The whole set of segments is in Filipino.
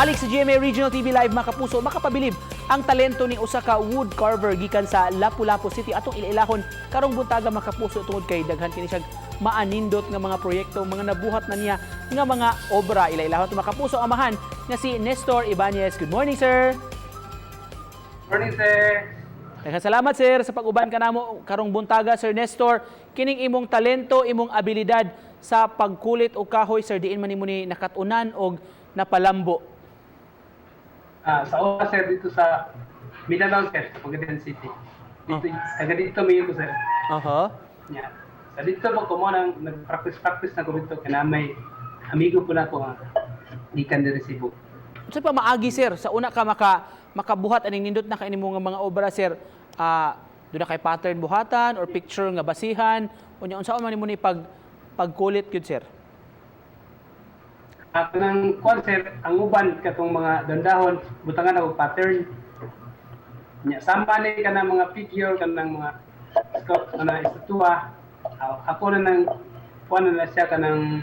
Balik sa GMA Regional TV Live mga kapuso, makapabilib ang talento ni usa ka wood carver gikan sa Lapu-Lapu City atong ilailahon karong buntaga mga kapuso tungod kay daghan kini siya maanindot nga mga proyekto, mga nabuhat na niya nga mga obra. Ilailahon mga kapuso amahan nga si Nestor Ibanez. Good morning, sir. Morning, sir. Salamat, sir, sa pag-uban ka namo karong buntaga, Sir Nestor. Kining imong talento, imong abilidad sa pagkulit o kahoy, sir, diin man nimo ni nakatunan og napalambo. Sa una, sir, dito sa Mindanao, sir, sa Pagadian City. Dito, taga dito may ko, sir. Yeah. Sa dito po ko mo nang nag-practice na ko dito kaya may amigo po na ko nga gikan diri Cebu. Unsa pa maagi, sir, sa una ka makabuhat aning nindot na kanimo nga mga obra, sir, doon na kay pattern buhatan or picture nga basihan unya unsa man nimo ni pagkulit gyud, sir? Kanang concert ang uban katong mga dandahon butangan og pattern. Nya sama ni kanang mga figure kanang mga sculpt na estatwa. Ako na nang kuan na siya kanang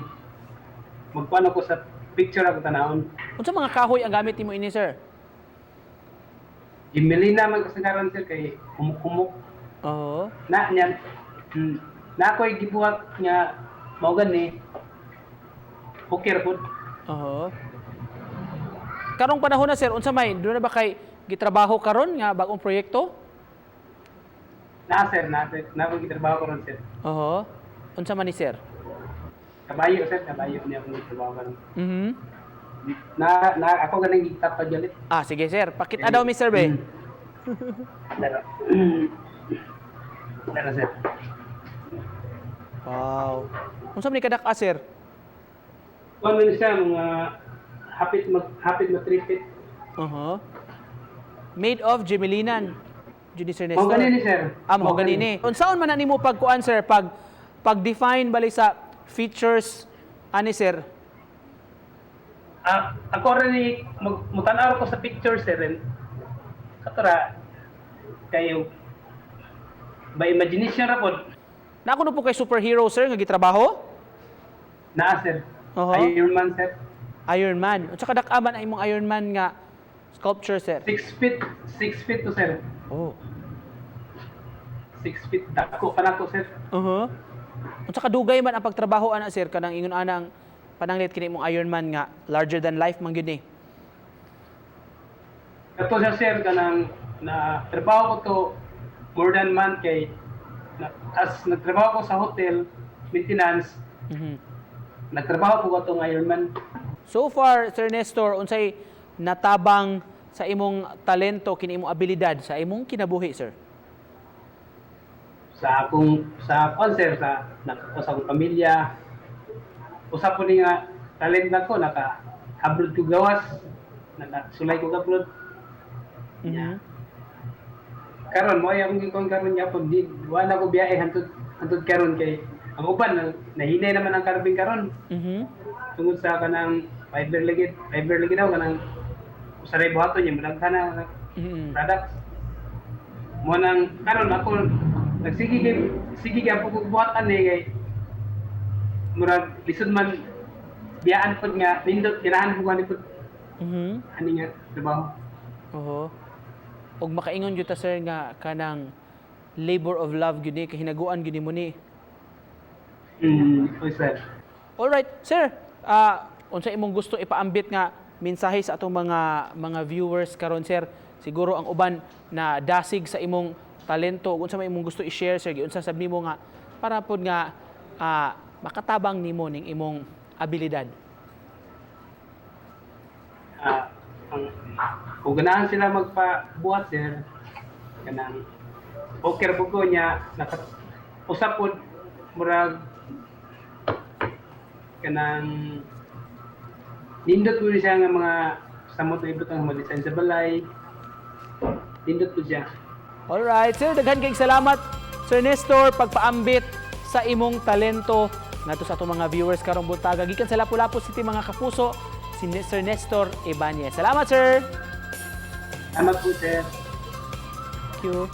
magkuan ako sa picture ako tanahon. Unsa mga kahoy ang gamit nimo ini, sir? Jimelina man kasi karon, sir, kay humuk-humuk. Oo. Na niyan. Na ako'y gibuhat nga mao gani. Poker pod. Oo. Karong panahon na, sir, unsa may doon na ba kay gitrabaho karon nga bagong proyekto? Na, sir, na ako gitrabaho karon, sir. Oo. Unsa man ni, sir? Kabayo, sir, kabayo niya akong gitrabaho karon. Na Ako ganing gitap pa jalit. sige, sir. Pakita daw, Mr. Be. Dara, sir. Wow. Unsa man ni kadak, sir? Kuan man siya mga hapit matripit. Made of Gemelinan. Judi, Sir Nestor. Mao ganini, sir. Mao ganini. Unsaon man na nimo pagkuan, sir, pag-define bali sa features ani, sir? Ako rin ni mutanaw ko sa picture, sir, rin. Katura kayo by imagination ra pod. Nakuno po kay superhero, sir, nga gitrabaho? Na, sir. Iron Man, sir. Iron Man. Unsa ka dak-aman ang imong Iron Man nga sculpture, sir? 6 feet to, sir. Oh. 6 feet dako pa nako, sir. Unsa ka dugay man ang pagtrabaho ana, sir, kanang ingon anang pananglit kini imong Iron Man nga larger than life man gyud ni? Kato siya, sir, kanang na trabaho ko to more than month kay as nagtrabaho ko sa hotel maintenance. Nagtrabaho po ko itong Ironman. So far, Sir Nestor, unsay natabang sa imong talento, kini imong abilidad, sa imong kinabuhi, sir? Sa concert, sa akong pamilya, usap po ni nga talent na ko, naka-upload ko gawas, sulay ko upload. Karon mo yung gikon karon niya po, wala ko biyahe hantod karon kay ang uban nahinay naman ang karbing karon. Tungod sa kanang fiber lagi daw kanang usaray buhaton niya malaghan na products. Mo nang karon ako sige gyud pagbuhatan ni kay murag lisod man biyaan pod nga nindot ganahan ko ani pod. Ani nga trabaho. Og makaingon gyud ta, sir, nga kanang labor of love gyud ni, kahinaguan gyud mo ni. Sir. All right, sir. Unsa imong gusto ipaambit nga mensahe sa atong mga viewers karon, sir? Siguro ang uban na dasig sa imong talento, unsa may imong gusto i-share, sir? Unsa sab nimo nga para pod nga makatabang nimo ning imong abilidad? Kung ganahan sila magpabuhat, sir, kanang poker po ko niya usap po murag kanang nindot po siya nga mga samot na ibot ang mag-design sa balay. Nindot po siya. Alright, sir, daghan kayong salamat, Sir Nestor, pagpaambit sa imong talento ngadto sa atong mga viewers karong buntaga gikan sa Lapu-Lapu City, mga kapuso, si Sir Nestor Ibanez. Salamat, sir. Salamat po, sir. Thank you.